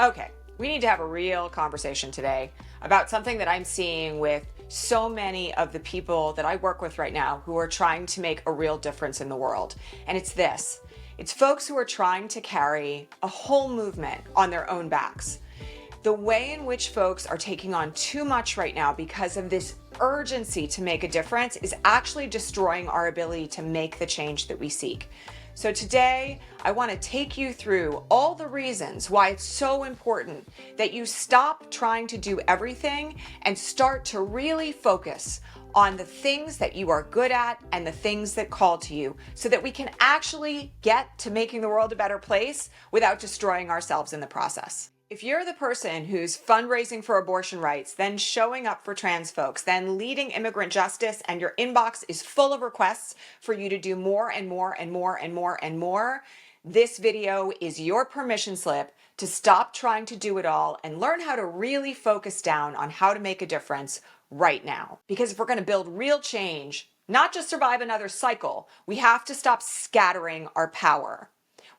Okay, we need to have a real conversation today about something that I'm seeing with so many of the people that I work with right now who are trying to make a real difference in the world. And it's this. It's folks who are trying to carry a whole movement on their own backs. The way in which folks are taking on too much right now because of this urgency to make a difference is actually destroying our ability to make the change that we seek. So today, I want to take you through all the reasons why it's so important that you stop trying to do everything and start to really focus on the things that you are good at and the things that call to you so that we can actually get to making the world a better place without destroying ourselves in the process. If you're the person who's fundraising for abortion rights, then showing up for trans folks, then leading immigrant justice, and your inbox is full of requests for you to do more and more and more and more and more, this video is your permission slip to stop trying to do it all and learn how to really focus down on how to make a difference right now. Because if we're going to build real change, not just survive another cycle, we have to stop scattering our power.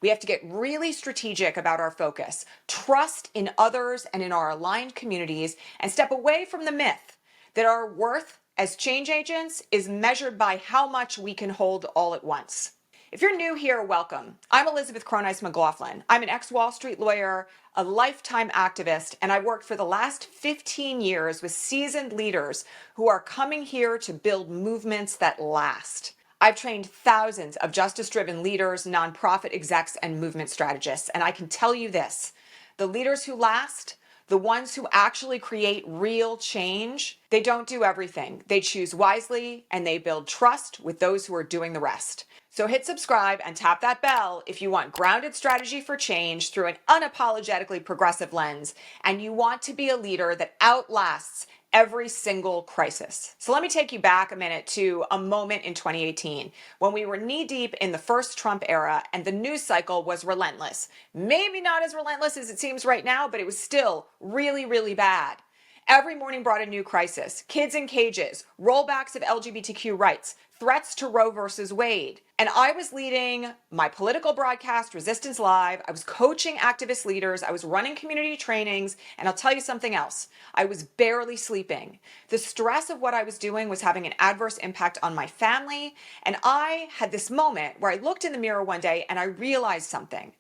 We have to get really strategic about our focus, trust in others and in our aligned communities, and step away from the myth that our worth as change agents is measured by how much we can hold all at once. If you're new here, welcome. I'm Cronise McLaughlin. I'm an ex-Wall Street lawyer, a lifetime activist, and I worked for the last 15 years with seasoned leaders who are coming here to build movements that last. I've trained thousands of justice-driven leaders, nonprofit execs, and movement strategists, and I can tell you this, the leaders who last, the ones who actually create real change, they don't do everything. They choose wisely, and they build trust with those who are doing the rest. So hit subscribe and tap that bell if you want grounded strategy for change through an unapologetically progressive lens, and you want to be a leader that outlasts every single crisis. So let me take you back a minute to a moment in 2018 when we were knee-deep in the first Trump era and the news cycle was relentless. Maybe not as relentless as it seems right now, but it was still really, really bad. Every morning brought a new crisis. Kids in cages, rollbacks of LGBTQ rights, threats to Roe versus Wade. And I was leading my political broadcast, Resistance Live. I was coaching activist leaders. I was running community trainings. And I'll tell you something else. I was barely sleeping. The stress of what I was doing was having an adverse impact on my family. And I had this moment where I looked in the mirror one day and I realized something.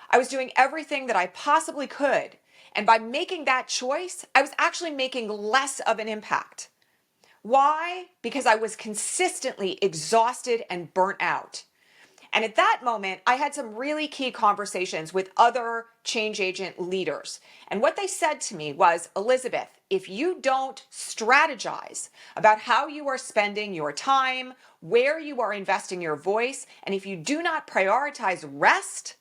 I was doing everything that I possibly could. And by making that choice, I was actually making less of an impact. Why? Because I was consistently exhausted and burnt out. And at that moment, I had some really key conversations with other change agent leaders. And what they said to me was, Elizabeth, if you don't strategize about how you are spending your time, where you are investing your voice, and if you do not prioritize rest,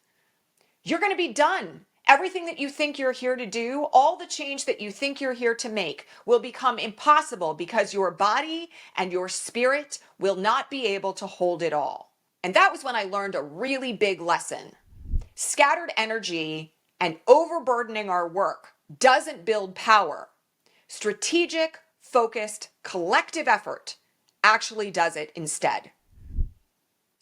you're going to be done. Everything that you think you're here to do, all the change that you think you're here to make will become impossible because your body and your spirit will not be able to hold it all. And that was when I learned a really big lesson. Scattered energy and overburdening our work doesn't build power. Strategic, focused, collective effort actually does it instead.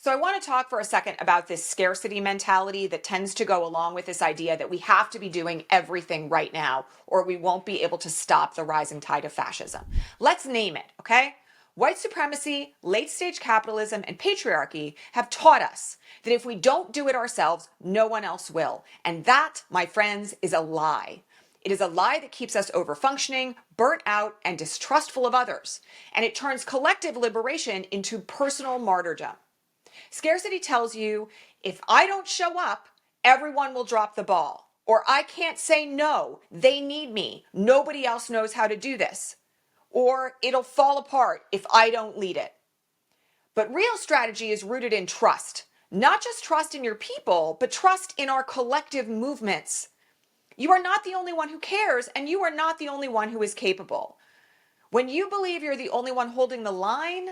So I want to talk for a second about this scarcity mentality that tends to go along with this idea that we have to be doing everything right now or we won't be able to stop the rising tide of fascism. Let's name it, okay? White supremacy, late-stage capitalism, and patriarchy have taught us that if we don't do it ourselves, no one else will. And that, my friends, is a lie. It is a lie that keeps us overfunctioning, burnt out, and distrustful of others. And it turns collective liberation into personal martyrdom. Scarcity tells you, if I don't show up, everyone will drop the ball. Or I can't say no, they need me. Nobody else knows how to do this. Or it'll fall apart if I don't lead it. But real strategy is rooted in trust. Not just trust in your people, but trust in our collective movements. You are not the only one who cares, and you are not the only one who is capable. When you believe you're the only one holding the line,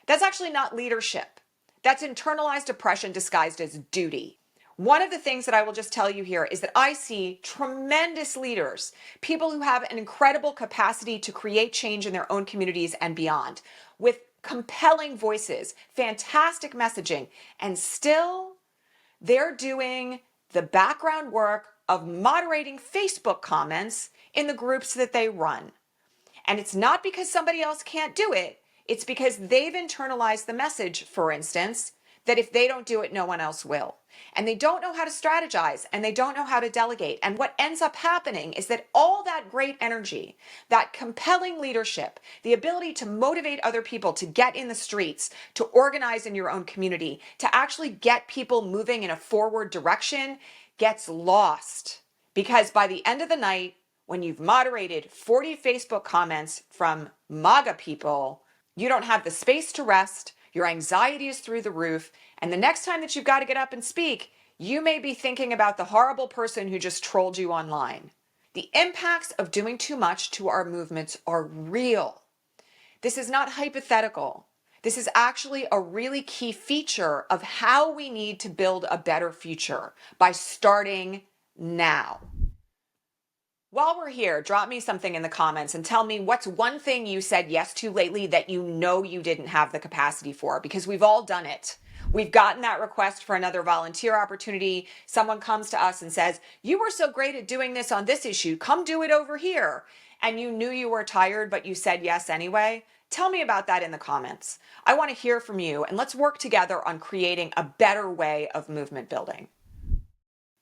that's actually not leadership. That's internalized oppression disguised as duty. One of the things that I will just tell you here is that I see tremendous leaders, people who have an incredible capacity to create change in their own communities and beyond, with compelling voices, fantastic messaging, and still they're doing the background work of moderating Facebook comments in the groups that they run. And it's not because somebody else can't do it. It's because they've internalized the message, for instance, that if they don't do it, no one else will. And they don't know how to strategize and they don't know how to delegate. And what ends up happening is that all that great energy, that compelling leadership, the ability to motivate other people to get in the streets, to organize in your own community, to actually get people moving in a forward direction gets lost. Because by the end of the night, when you've moderated 40 Facebook comments from MAGA people, you don't have the space to rest, your anxiety is through the roof, and the next time that you've got to get up and speak, you may be thinking about the horrible person who just trolled you online. The impacts of doing too much to our movements are real. This is not hypothetical. This is actually a really key feature of how we need to build a better future by starting now. While we're here, drop me something in the comments and tell me what's one thing you said yes to lately that you know you didn't have the capacity for, because we've all done it. We've gotten that request for another volunteer opportunity. Someone comes to us and says, you were so great at doing this on this issue, come do it over here. And you knew you were tired, but you said yes anyway. Tell me about that in the comments. I want to hear from you, and let's work together on creating a better way of movement building.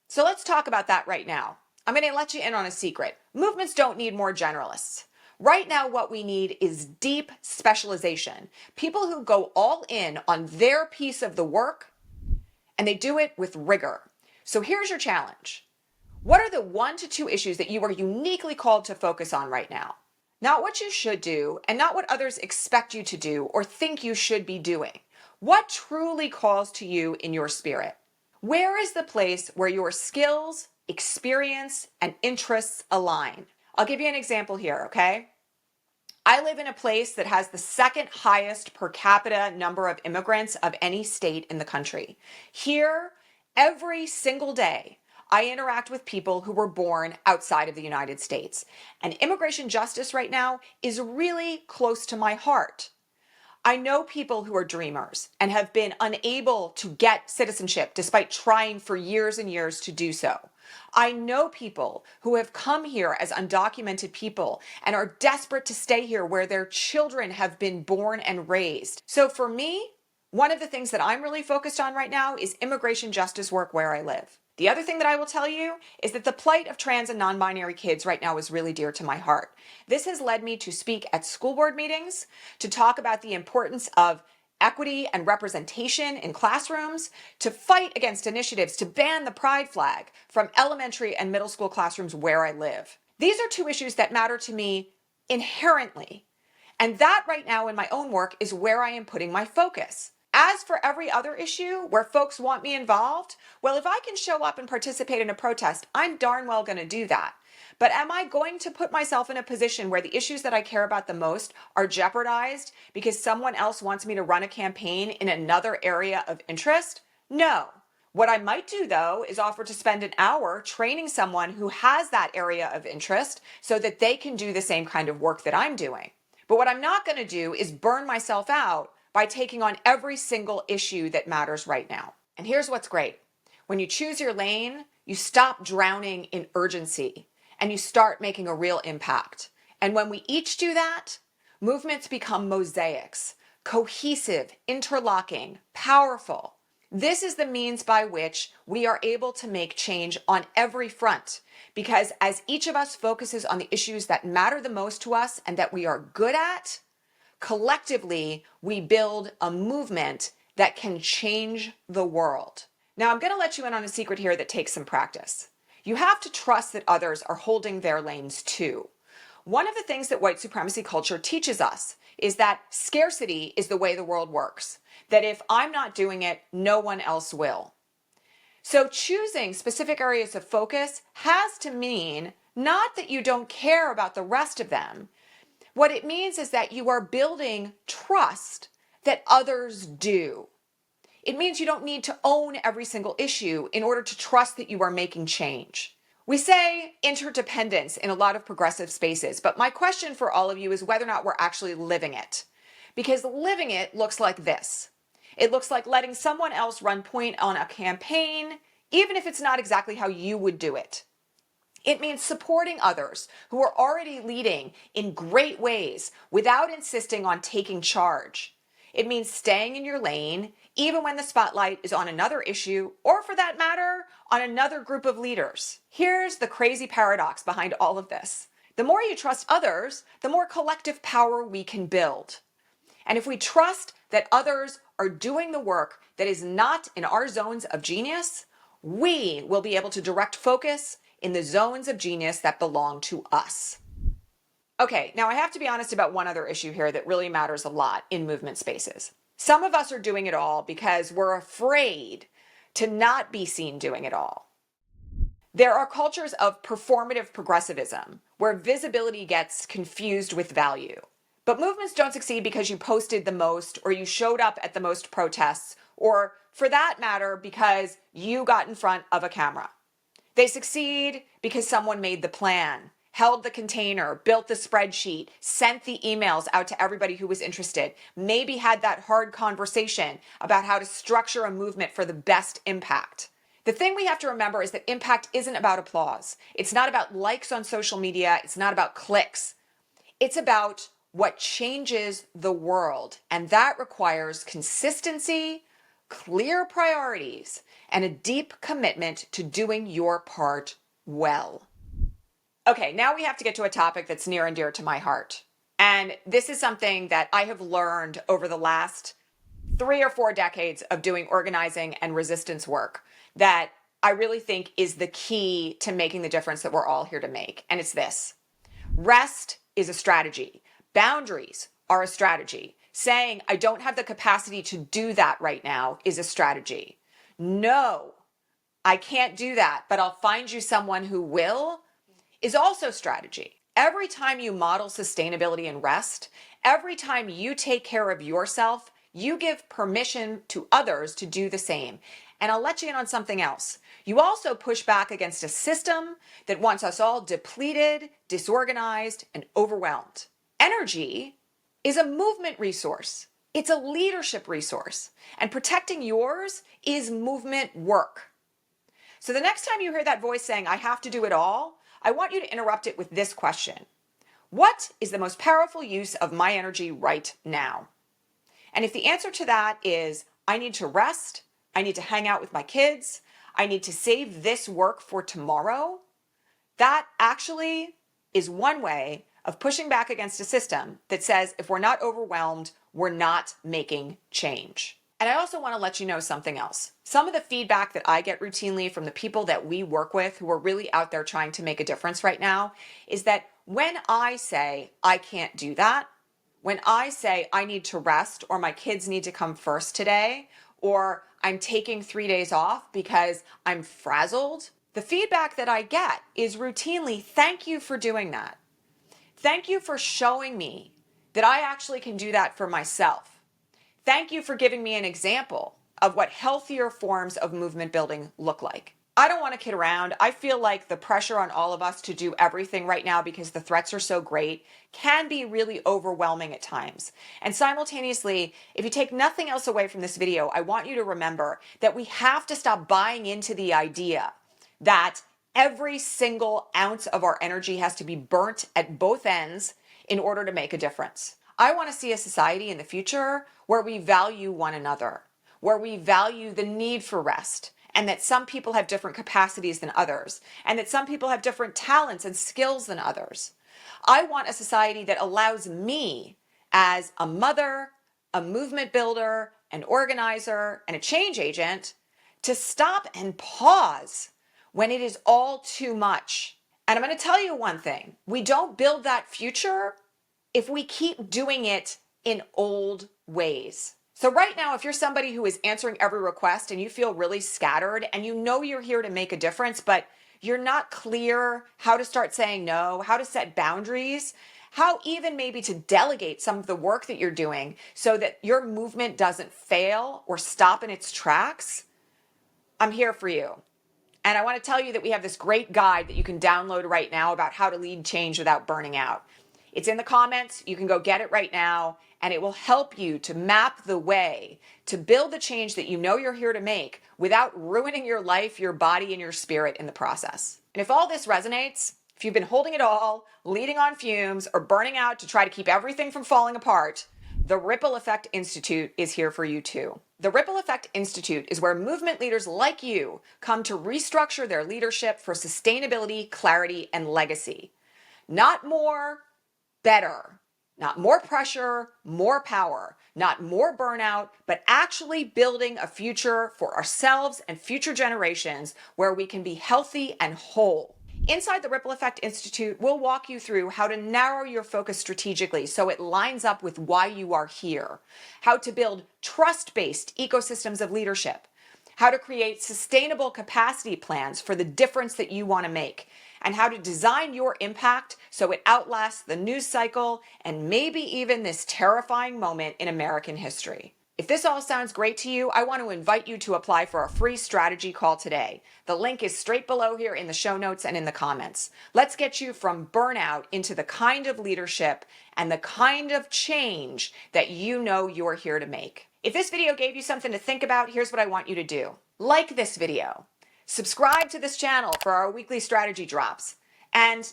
So let's talk about that right now. I'm going to let you in on a secret. Movements don't need more generalists. Right now, what we need is deep specialization. People who go all in on their piece of the work, and they do it with rigor. So here's your challenge. What are the 1 to 2 issues that you are uniquely called to focus on right now? Not what you should do, and not what others expect you to do or think you should be doing. What truly calls to you in your spirit? Where is the place where your skills, experience, and interests align? I'll give you an example here, okay? I live in a place that has the second highest per capita number of immigrants of any state in the country. Here, every single day, I interact with people who were born outside of the United States. And immigration justice right now is really close to my heart. I know people who are dreamers and have been unable to get citizenship despite trying for years and years to do so. I know people who have come here as undocumented people and are desperate to stay here where their children have been born and raised. So for me, one of the things that I'm really focused on right now is immigration justice work where I live. The other thing that I will tell you is that the plight of trans and non-binary kids right now is really dear to my heart. This has led me to speak at school board meetings, to talk about the importance of equity and representation in classrooms, to fight against initiatives to ban the pride flag from elementary and middle school classrooms where I live. These are 2 issues that matter to me inherently. And that right now in my own work is where I am putting my focus. As for every other issue where folks want me involved, well, if I can show up and participate in a protest, I'm darn well going to do that. But am I going to put myself in a position where the issues that I care about the most are jeopardized because someone else wants me to run a campaign in another area of interest? No. What I might do, though, is offer to spend an hour training someone who has that area of interest so that they can do the same kind of work that I'm doing. But what I'm not going to do is burn myself out by taking on every single issue that matters right now. And here's what's great. When you choose your lane, you stop drowning in urgency and you start making a real impact. And when we each do that, movements become mosaics, cohesive, interlocking, powerful. This is the means by which we are able to make change on every front, because as each of us focuses on the issues that matter the most to us and that we are good at, collectively, we build a movement that can change the world. Now, I'm going to let you in on a secret here that takes some practice. You have to trust that others are holding their lanes too. One of the things that white supremacy culture teaches us is that scarcity is the way the world works. That if I'm not doing it, no one else will. So choosing specific areas of focus has to mean not that you don't care about the rest of them. What it means is that you are building trust that others do. It means you don't need to own every single issue in order to trust that you are making change. We say interdependence in a lot of progressive spaces, but my question for all of you is whether or not we're actually living it. Because living it looks like this. It looks like letting someone else run point on a campaign, even if it's not exactly how you would do it. It means supporting others who are already leading in great ways without insisting on taking charge. It means staying in your lane, even when the spotlight is on another issue, or for that matter, on another group of leaders. Here's the crazy paradox behind all of this. The more you trust others, the more collective power we can build. And if we trust that others are doing the work that is not in our zones of genius, we will be able to direct focus in the zones of genius that belong to us. Okay, now I have to be honest about one other issue here that really matters a lot in movement spaces. Some of us are doing it all because we're afraid to not be seen doing it all. There are cultures of performative progressivism where visibility gets confused with value. But movements don't succeed because you posted the most or you showed up at the most protests, or for that matter, because you got in front of a camera. They succeed because someone made the plan, held the container, built the spreadsheet, sent the emails out to everybody who was interested, maybe had that hard conversation about how to structure a movement for the best impact. The thing we have to remember is that impact isn't about applause. It's not about likes on social media. It's not about clicks. It's about what changes the world, and that requires consistency, clear priorities, and a deep commitment to doing your part well. Okay, now we have to get to a topic that's near and dear to my heart. And this is something that I have learned over the last 3 or 4 decades of doing organizing and resistance work that I really think is the key to making the difference that we're all here to make. And it's this: rest is a strategy. Boundaries are a strategy. Saying, I don't have the capacity to do that right now is a strategy. No, I can't do that, but I'll find you someone who will is also strategy. Every time you model sustainability and rest, every time you take care of yourself, you give permission to others to do the same. And I'll let you in on something else. You also push back against a system that wants us all depleted, disorganized, and overwhelmed. Energy is a movement resource. It's a leadership resource. And protecting yours is movement work. So the next time you hear that voice saying, I have to do it all, I want you to interrupt it with this question: what is the most powerful use of my energy right now? And if the answer to that is, I need to rest, I need to hang out with my kids, I need to save this work for tomorrow, that actually is one way of pushing back against a system that says if we're not overwhelmed, we're not making change. And I also want to let you know something else. Some of the feedback that I get routinely from the people that we work with who are really out there trying to make a difference right now is that when I say I can't do that, when I say I need to rest, or my kids need to come first today, or I'm taking 3 days off because I'm frazzled, the feedback that I get is routinely, thank you for doing that. Thank you for showing me that I actually can do that for myself. Thank you for giving me an example of what healthier forms of movement building look like. I don't want to kid around. I feel like the pressure on all of us to do everything right now because the threats are so great can be really overwhelming at times. And simultaneously, if you take nothing else away from this video, I want you to remember that we have to stop buying into the idea that every single ounce of our energy has to be burnt at both ends in order to make a difference. I want to see a society in the future where we value one another, where we value the need for rest, and that some people have different capacities than others, and that some people have different talents and skills than others. I want a society that allows me, as a mother, a movement builder, an organizer, and a change agent, to stop and pause when it is all too much. And I'm going to tell you one thing. We don't build that future if we keep doing it in old ways. So right now, if you're somebody who is answering every request and you feel really scattered and you know you're here to make a difference, but you're not clear how to start saying no, how to set boundaries, how even maybe to delegate some of the work that you're doing so that your movement doesn't fail or stop in its tracks, I'm here for you. And I want to tell you that we have this great guide that you can download right now about how to lead change without burning out. It's in the comments. You can go get it right now, and it will help you to map the way to build the change that you know you're here to make without ruining your life, your body, and your spirit in the process. And if all this resonates, if you've been holding it all, leading on fumes, or burning out to try to keep everything from falling apart, the Ripple Effect Institute is here for you too. The Ripple Effect Institute is where movement leaders like you come to restructure their leadership for sustainability, clarity, and legacy. Not more, better. Not more pressure, more power. Not more burnout, but actually building a future for ourselves and future generations where we can be healthy and whole. Inside the Ripple Effect Institute, we'll walk you through how to narrow your focus strategically so it lines up with why you are here, how to build trust-based ecosystems of leadership, how to create sustainable capacity plans for the difference that you want to make, and how to design your impact so it outlasts the news cycle and maybe even this terrifying moment in American history. If this all sounds great to you, I want to invite you to apply for a free strategy call today. The link is straight below here in the show notes and in the comments. Let's get you from burnout into the kind of leadership and the kind of change that you know you're here to make. If this video gave you something to think about, here's what I want you to do. Like this video. Subscribe to this channel for our weekly strategy drops. And,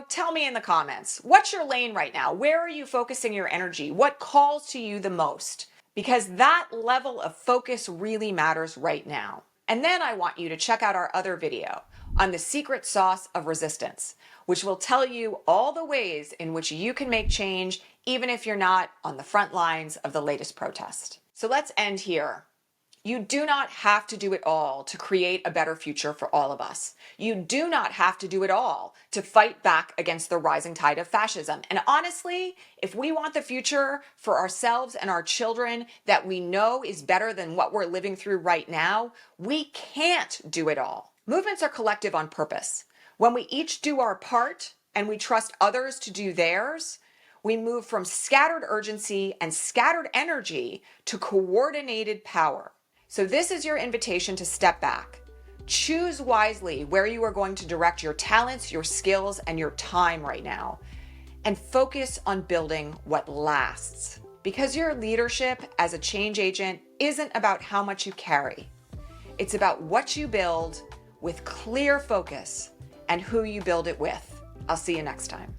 tell me in the comments, what's your lane right now? Where are you focusing your energy? What calls to you the most? Because that level of focus really matters right now. And then I want you to check out our other video on the secret sauce of resistance, which will tell you all the ways in which you can make change, even if you're not on the front lines of the latest protest. So let's end here. You do not have to do it all to create a better future for all of us. You do not have to do it all to fight back against the rising tide of fascism. And honestly, if we want the future for ourselves and our children that we know is better than what we're living through right now, we can't do it all. Movements are collective on purpose. When we each do our part and we trust others to do theirs, we move from scattered urgency and scattered energy to coordinated power. So this is your invitation to step back. Choose wisely where you are going to direct your talents, your skills, and your time right now. And focus on building what lasts. Because your leadership as a change agent isn't about how much you carry. It's about what you build with clear focus and who you build it with. I'll see you next time.